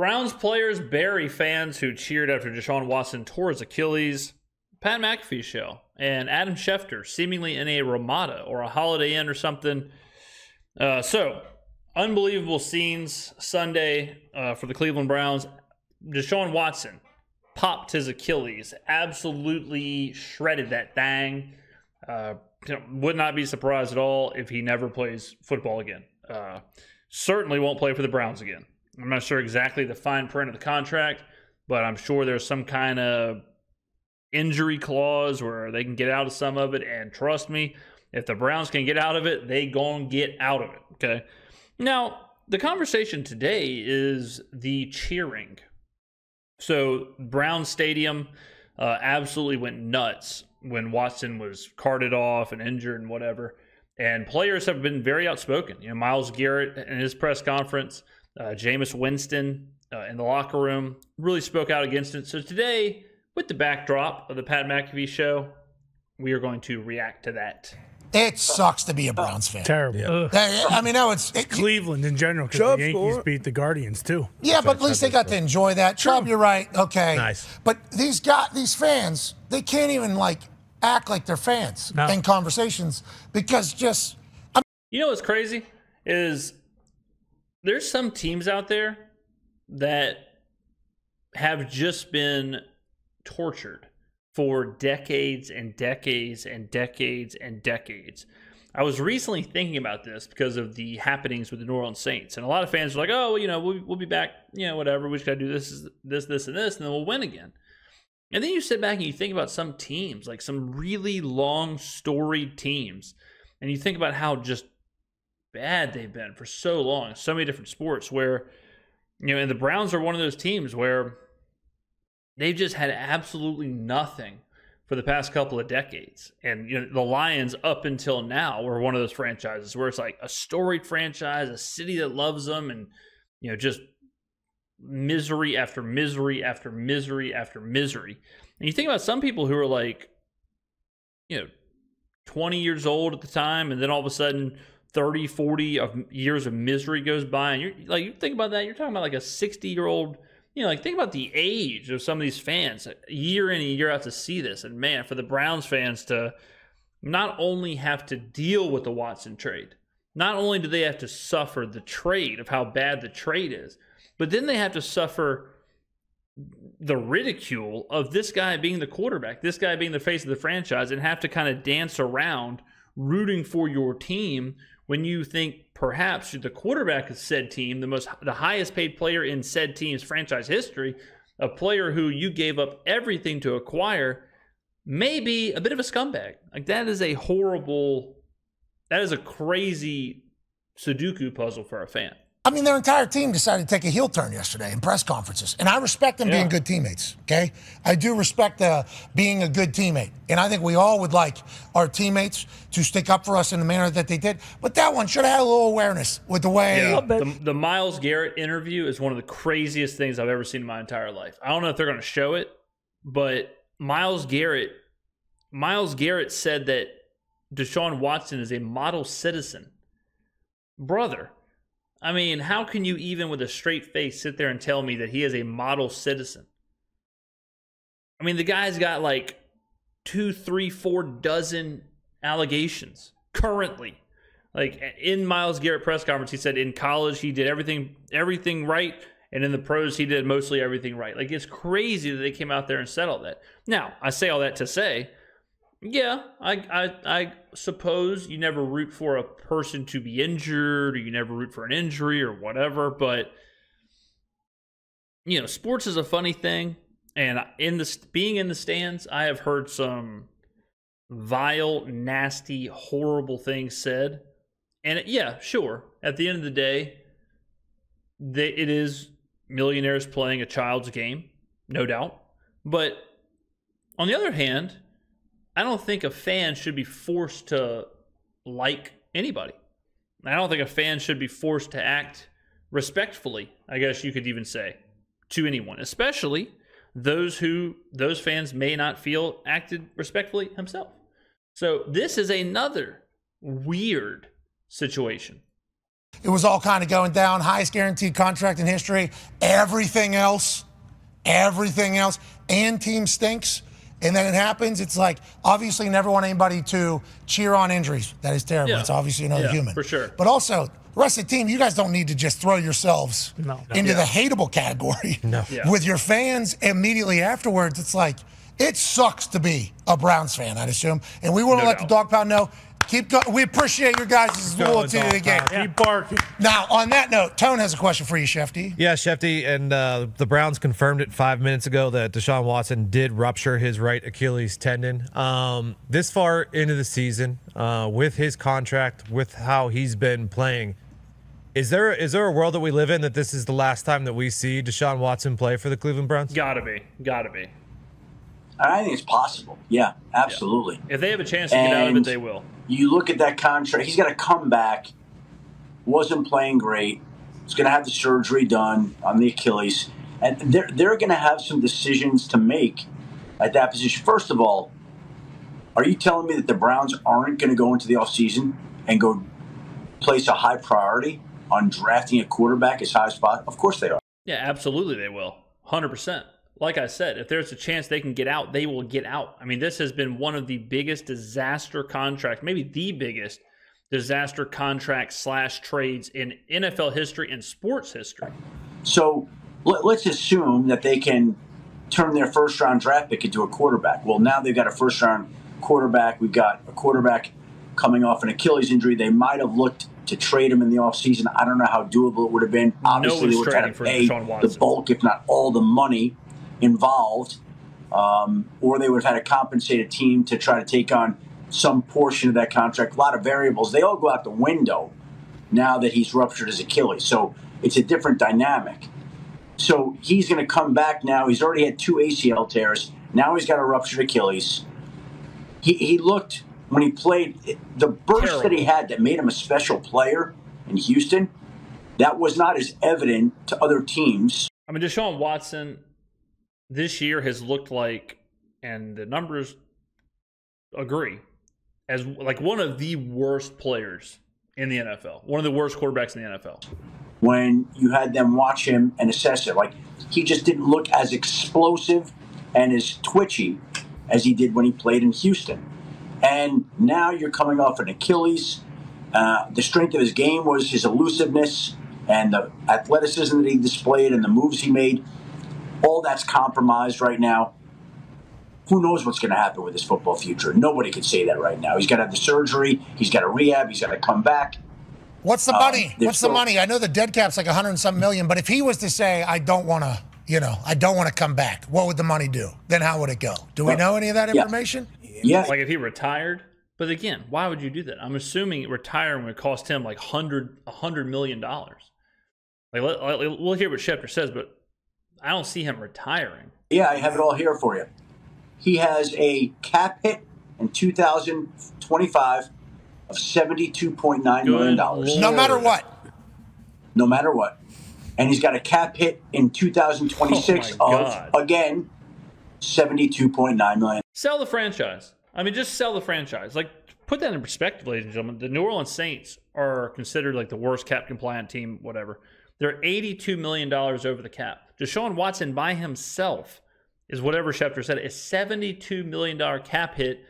Browns players bury fans who cheered after Deshaun Watson tore his Achilles. Pat McAfee show and Adam Schefter seemingly in a Ramada or a Holiday Inn or something. So, unbelievable scenes Sunday for the Cleveland Browns. Deshaun Watson popped his Achilles, absolutely shredded that thing. Would not be surprised at all if he never plays football again. Certainly won't play for the Browns again. I'm not sure exactly the fine print of the contract, but I'm sure there's some kind of injury clause where they can get out of some of it. And trust me, if the Browns can get out of it, they gonna get out of it, okay? Now, the conversation today is the cheering. So, Brown Stadium absolutely went nuts when Watson was carted off and injured and whatever. And players have been very outspoken. You know, Myles Garrett in his press conference, Jameis Winston in the locker room really spoke out against it. So today, with the backdrop of the Pat McAfee show, we are going to react to that. It sucks to be a Browns fan. Terrible. Yeah. I mean, no, it's Cleveland in general, because the Yankees beat the Guardians too. Yeah, but at least they got to enjoy that. Chubb, you're right. Okay. Nice. But these fans, they can't even act like they're fans in conversations because you know what's crazy is there's some teams out there that have just been tortured for decades and decades and decades and decades. I was recently thinking about this because of the happenings with the New Orleans Saints. And a lot of fans are like, oh, you know, we'll be back, you know, whatever. We just got to do this, and this, and then we'll win again. And then you sit back and you think about some teams, like some really long storied teams. And you think about how just bad they've been for so long, so many different sports where, you know, and the Browns are one of those teams where they've just had absolutely nothing for the past couple of decades. And, you know, the Lions up until now were one of those franchises where it's like a storied franchise, a city that loves them, and, you know, just misery after misery after misery after misery. And you think about some people who are like, you know, 20 years old at the time, and then all of a sudden 30, 40 years of misery goes by, and you're like, you think about that, you're talking about like a 60-year-old, you know, like think about the age of some of these fans year in and year out to see this. And man, for the Browns fans to not only have to deal with the Watson trade, not only do they have to suffer the trade of how bad the trade is, but then they have to suffer the ridicule of this guy being the quarterback, this guy being the face of the franchise, and have to kind of dance around rooting for your team when you think perhaps the quarterback of said team, the highest paid player in said team's franchise history, a player who you gave up everything to acquire, may be a bit of a scumbag. Like that is a crazy Sudoku puzzle for a fan. I mean, their entire team decided to take a heel turn yesterday in press conferences. And I respect them being good teammates, okay? I do respect being a good teammate. And I think we all would like our teammates to stick up for us in the manner that they did. But that one should have had a little awareness with the way... Yeah. The Myles Garrett interview is one of the craziest things I've ever seen in my entire life. I don't know if they're going to show it, but Myles Garrett said that Deshaun Watson is a model citizen. Brother, I mean, how can you even with a straight face sit there and tell me that he is a model citizen? I mean, the guy's got like 2, 3, 4 dozen allegations currently. Like in Myles Garrett press conference, he said in college he did everything right, and in the pros he did mostly everything right. Like it's crazy that they came out there and said all that. Now, I say all that to say, yeah, I suppose you never root for a person to be injured, or you never root for an injury or whatever, but you know, sports is a funny thing, and being in the stands, I have heard some vile, nasty, horrible things said. And yeah, sure, at the end of the day, it is millionaires playing a child's game, no doubt. But on the other hand, I don't think a fan should be forced to like anybody. I don't think a fan should be forced to act respectfully, I guess you could even say, to anyone, especially those fans may not feel acted respectfully himself. So this is another weird situation. It was all kind of going down, highest guaranteed contract in history. Everything else, and team stinks. And then it happens. It's like, obviously, you never want anybody to cheer on injuries. That is terrible. Yeah. It's obviously another human. For sure. But also, the rest of the team, you guys don't need to just throw yourselves into the hateable category with your fans immediately afterwards. It's like, it sucks to be a Browns fan, I'd assume. And we want to let the Dog Pound know. Keep going. We appreciate your guys' loyalty to the game. Keep barking. Now, on that note, Tone has a question for you, Shefty. Yeah, Shefty, and the Browns confirmed it 5 minutes ago that Deshaun Watson did rupture his right Achilles tendon. This far into the season, with his contract, with how he's been playing, is there a world that we live in that this is the last time that we see Deshaun Watson play for the Cleveland Browns? Gotta be. I think it's possible. Yeah, absolutely. Yeah. If they have a chance to get out of it, they will. You look at that contract, he's got to come back. Wasn't playing great. He's going to have the surgery done on the Achilles. And they're going to have some decisions to make at that position. First of all, are you telling me that the Browns aren't going to go into the offseason and go place a high priority on drafting a quarterback as high as possible? Of course they are. Yeah, absolutely they will. 100%. Like I said, if there's a chance they can get out, they will get out. I mean, this has been one of the biggest disaster contracts, maybe the biggest disaster contract / trades in NFL history and sports history. So let's assume that they can turn their first-round draft pick into a quarterback. Well, now they've got a first-round quarterback. We've got a quarterback coming off an Achilles injury. They might have looked to trade him in the offseason. I don't know how doable it would have been. Obviously, they would try to pay the bulk, if not all the money involved, or they would have had a compensated team to try to take on some portion of that contract. A lot of variables. They all go out the window now that he's ruptured his Achilles. So it's a different dynamic. So he's going to come back now. He's already had 2 ACL tears. Now he's got a ruptured Achilles. He looked, when he played, the burst that he had that made him a special player in Houston, that was not as evident to other teams. I mean, Deshaun Watson this year has looked like, and the numbers agree, as like one of the worst players in the NFL, one of the worst quarterbacks in the NFL. When you had them watch him and assess it, like he just didn't look as explosive and as twitchy as he did when he played in Houston. And now you're coming off an Achilles. The strength of his game was his elusiveness and the athleticism that he displayed and the moves he made. All that's compromised right now. Who knows what's going to happen with his football future? Nobody can say that right now. He's got to have the surgery. He's got to rehab. He's got to come back. What's the money? What's the money? I know the dead cap's like $100 and some million, but if he was to say, I don't want to come back, what would the money do? Then how would it go? Do we know any of that information? Yeah. Like if he retired? But again, why would you do that? I'm assuming retiring would cost him like $100 million. Like we'll hear what Schefter says, but I don't see him retiring. Yeah, I have it all here for you. He has a cap hit in 2025 of $72.9 million. No matter what. No matter what. And he's got a cap hit in 2026 of, again, $72.9 million. Sell the franchise. I mean, just sell the franchise. Like, put that in perspective, ladies and gentlemen. The New Orleans Saints are considered like the worst cap compliant team, whatever. They're $82 million over the cap. Deshaun Watson by himself is, whatever Schefter said, a $72 million cap hit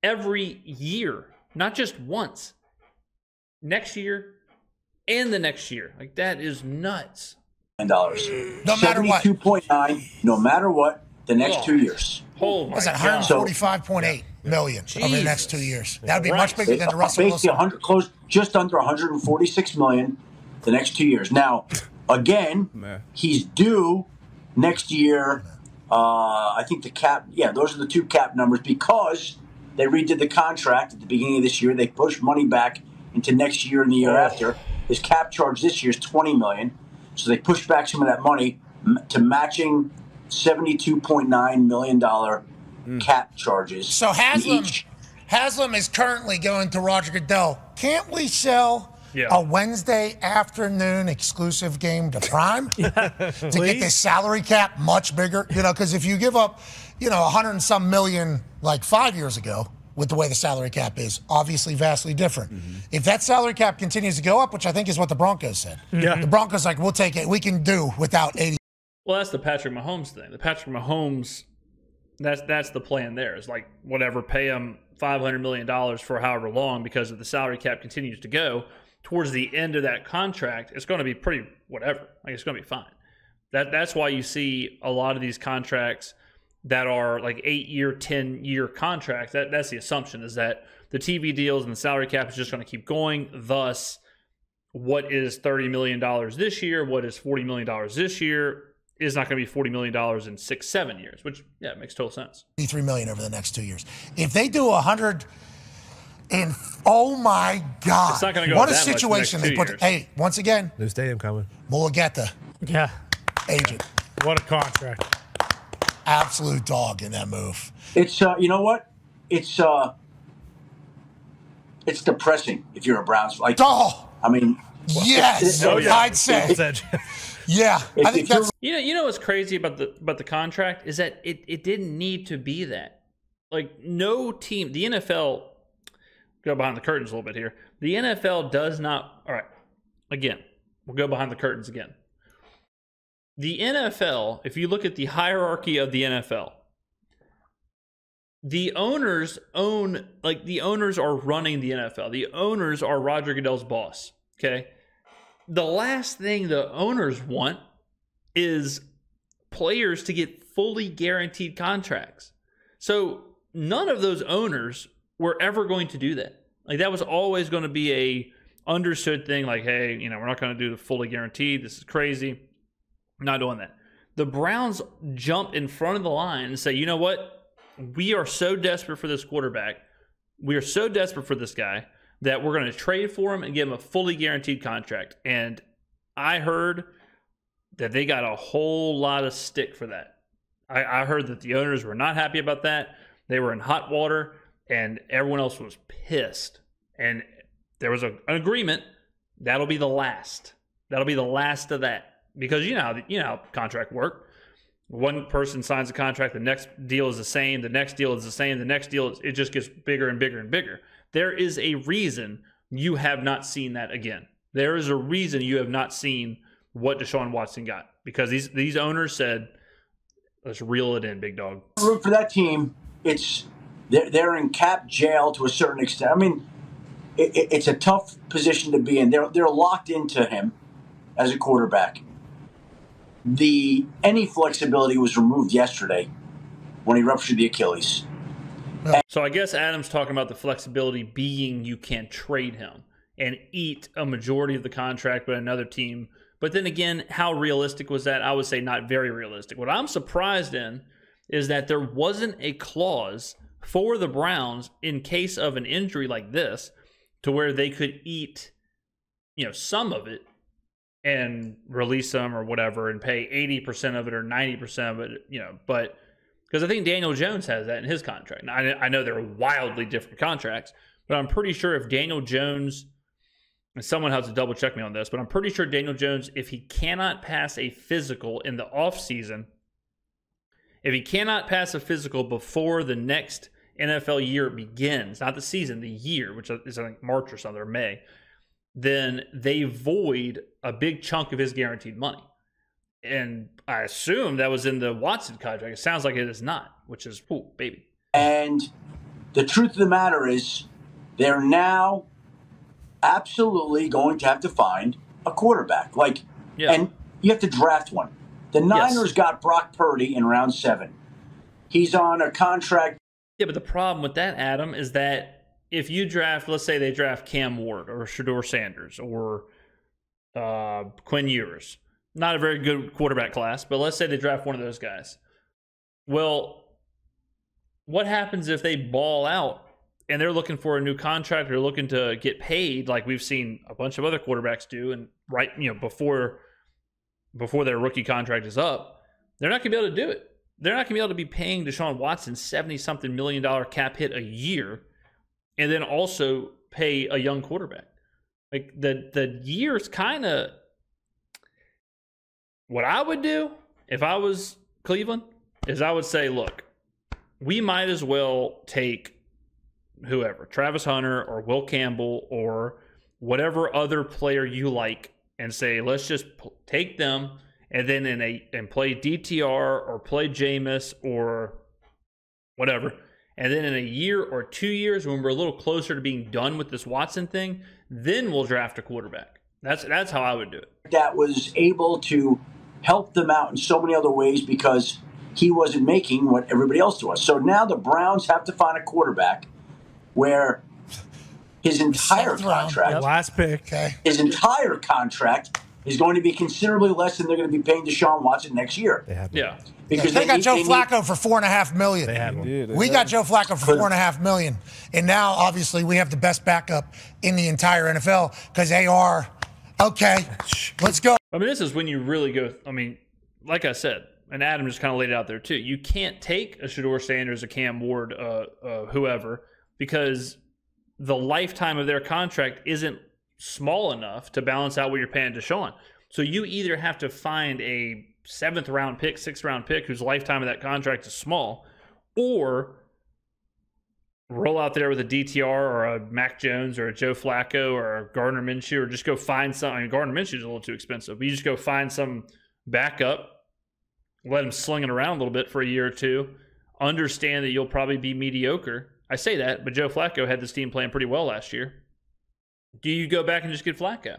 every year, not just once. Next year and the next year. Like, that is nuts. No matter what. 72.9, no matter what, the next 2 years. Oh my What's that, 145.8 million over the next 2 years. That would be much bigger than the Russell Wilson. Just under 146 million the next 2 years. Now, again, he's due next year. I think the cap, those are the 2 cap numbers because they redid the contract at the beginning of this year. They pushed money back into next year and the year after. His cap charge this year is $20 million. So they pushed back some of that money to matching $72.9 million cap charges. So Haslam is currently going to Roger Goodell. Can't we sell a Wednesday afternoon exclusive game to Prime to get this salary cap much bigger? Because if you give up, $100 and some million like 5 years ago, with the way the salary cap is. Obviously, vastly different. If that salary cap continues to go up, which I think is what the Broncos said, the Broncos like, we'll take it. We can do without 80. Well, that's the Patrick Mahomes thing. The Patrick Mahomes, that's the plan there. It's like, whatever, pay him $500 million for however long, because if the salary cap continues to go towards the end of that contract, it's going to be pretty whatever. Like, it's going to be fine. That's why you see a lot of these contracts that are like 8-year, 10-year contracts. That's the assumption, is that the TV deals and the salary cap is just going to keep going. Thus, what is $30 million this year, what is $40 million this year, is not going to be $40 million in 6-7 years, which, yeah, it makes total sense. $83 million over the next 2 years. If they do 100, and oh my God, it's not going to go what a that situation much they the next put. 2 years. Hey, once again, New stadium coming. Mulligetta, Yeah. agent, What a contract. absolute dog in that move. It's you know what? It's depressing if you're a Browns. Like, Oh, I mean, yes, I'd say. Yeah, I think that's. You know what's crazy about the contract is that it didn't need to be that. Like, no team, the NFL, go behind the curtains a little bit here. The NFL does not. All right, again, we'll go behind the curtains again. The NFL, if you look at the hierarchy of the NFL, the owners own, like, the owners are running the NFL. The owners are Roger Goodell's boss. Okay. The last thing the owners want is players to get fully guaranteed contracts. So none of those owners were ever going to do that. Like, that was always going to be a understood thing. Like, hey, we're not going to do the fully guaranteed. This is crazy. I'm not doing that. The Browns jump in front of the line and say, you know what? We are so desperate for this quarterback. We are so desperate for this guy that we're going to trade for him and give him a fully guaranteed contract. And I heard that they got a whole lot of stick for that. I heard that the owners were not happy about that. They were in hot water, and everyone else was pissed. And there was an agreement. That'll be the last. That'll be the last of that. Because you know how contract work. One person signs a contract, the next deal is the same, the next deal is the same, the next deal, it just gets bigger and bigger and bigger. There is a reason you have not seen that again. There is a reason you have not seen what Deshaun Watson got. Because these owners said, let's reel it in, big dog. Root for that team. They're in cap jail to a certain extent. I mean, it's a tough position to be in. They're locked into him as a quarterback. Any flexibility was removed yesterday when he ruptured the Achilles. So I guess Adam's talking about the flexibility being you can trade him and eat a majority of the contract by another team. But then again, how realistic was that? I would say not very realistic. What I'm surprised in is that there wasn't a clause for the Browns in case of an injury like this to where they could eat, some of it and release them or whatever and pay 80% of it or 90% of it, but because I think Daniel Jones has that in his contract. Now, I know they're wildly different contracts, but I'm pretty sure if Daniel Jones, and someone has to double check me on this, but I'm pretty sure Daniel Jones, if he cannot pass a physical in the offseason, if he cannot pass a physical before the next NFL year begins, not the season, the year, which is I think March or something, or May, then they void a big chunk of his guaranteed money. And I assume that was in the Watson contract. It sounds like it is not, which is, ooh, baby. And the truth of the matter is they're now absolutely going to have to find a quarterback. And you have to draft one. The Niners got Brock Purdy in round 7. He's on a contract. Yeah, but the problem with that, Adam, is that if you draft, let's say they draft Cam Ward or Shedeur Sanders or Quinn Ewers, not a very good quarterback class, but let's say they draft one of those guys. Well, what happens if they ball out and they're looking for a new contract, they're looking to get paid like we've seen a bunch of other quarterbacks do, and before their rookie contract is up, they're not going to be able to do it. They're not going to be able to be paying Deshaun Watson $70-something million cap hit a year and then also pay a young quarterback. Like, the year's kind of what I would do if I was Cleveland is I would say, look, we might as well take whoever, Travis Hunter or Will Campbell or whatever other player you like, and say, let's just take them and then and play DTR or play Jameis or whatever. And then in a year or 2 years, when we're a little closer to being done with this Watson thing, then we'll draft a quarterback. That's how I would do it. That was able to help them out in so many other ways because he wasn't making what everybody else was. So now the Browns have to find a quarterback where his entire contract, last pick, his entire contract is going to be considerably less than they're going to be paying Deshaun Watson next year. Yeah. Because they got Joe Flacco for $4.5 million. They had one. We got Joe Flacco for $4.5 million. And now, obviously, we have the best backup in the entire NFL because AR, okay, let's go. I mean, this is when you really go, I mean, like I said, and Adam just kind of laid it out there too. You can't take a Shedeur Sanders, a Cam Ward, whoever, because the lifetime of their contract isn't small enough to balance out what you're paying Deshaun. So you either have to find a 7th round pick, 6th round pick whose lifetime of that contract is small, or roll out there with a DTR or a Mac Jones or a Joe Flacco or a Gardner Minshew, or just go find something. I mean, Gardner Minshew is a little too expensive, but you just go find some backup, let him sling it around a little bit for a year or two, understand that you'll probably be mediocre. I say that, but Joe Flacco had this team playing pretty well last year. Do you go back and just get Flacco?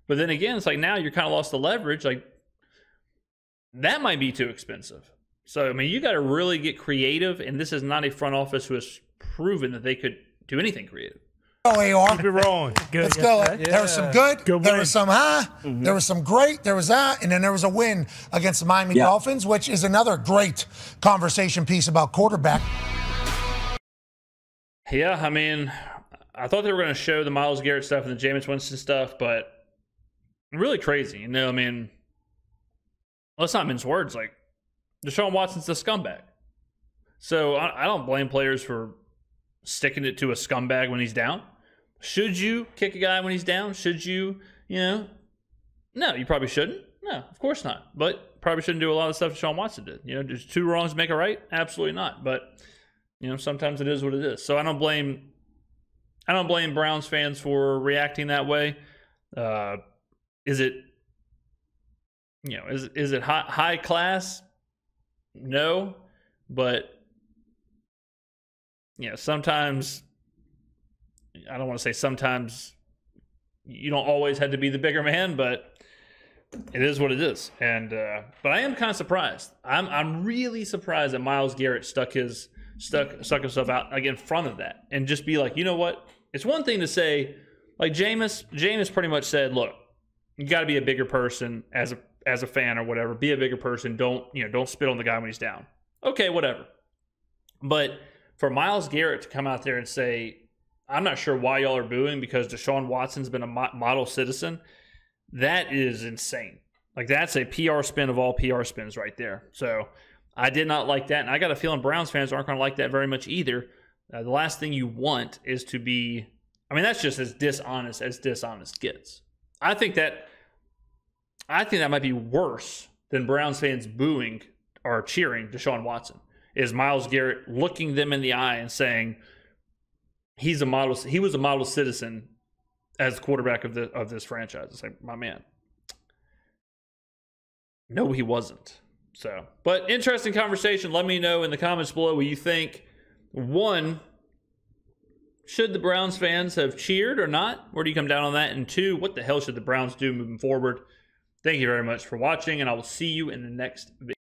But then again, it's like now you're kind of lost the leverage. Like, that might be too expensive. So, I mean, you got to really get creative, and this is not a front office who has proven that they could do anything creative. Oh, AR. Keep it rolling. Good. Let's go. Yeah. There was some good there win. was some high, there was some great, there was that, and then there was a win against the Miami Dolphins, which is another great conversation piece about quarterback. Yeah, I mean, I thought they were going to show the Myles Garrett stuff and the Jameis Winston stuff, but really crazy. You know, I mean, let's not mince words. Like, Deshaun Watson's the scumbag. So I don't blame players for sticking it to a scumbag when he's down. Should you kick a guy when he's down? Should you, no, you probably shouldn't. No, of course not. But probably shouldn't do a lot of stuff Deshaun Watson did. Does 2 wrongs make a right? Absolutely not. But, sometimes it is what it is. So I don't blame Browns fans for reacting that way. Is it, is it high class? No, but sometimes, I don't want to say sometimes you don't always have to be the bigger man, but it is what it is. And but I am kind of surprised. I'm really surprised that Myles Garrett stuck himself out like in front of that and just be like, you know what? It's one thing to say, like Jameis pretty much said, look, you got to be a bigger person as a fan or whatever. Be a bigger person. Don't spit on the guy when he's down. Okay, whatever. But for Myles Garrett to come out there and say, I'm not sure why y'all are booing because Deshaun Watson's been a model citizen, that is insane. Like, that's a PR spin of all PR spins right there. So I did not like that, and I got a feeling Browns fans aren't going to like that very much either. The last thing you want is to be, that's just as dishonest gets. I think that might be worse than Browns fans booing or cheering Deshaun Watson, is Myles Garrett looking them in the eye and saying he was a model citizen as quarterback of this franchise. It's like, my man. No, he wasn't. So, but interesting conversation. Let me know in the comments below what you think. 1, should the Browns fans have cheered or not? Where do you come down on that? And 2, what the hell should the Browns do moving forward? Thank you very much for watching, and I will see you in the next video.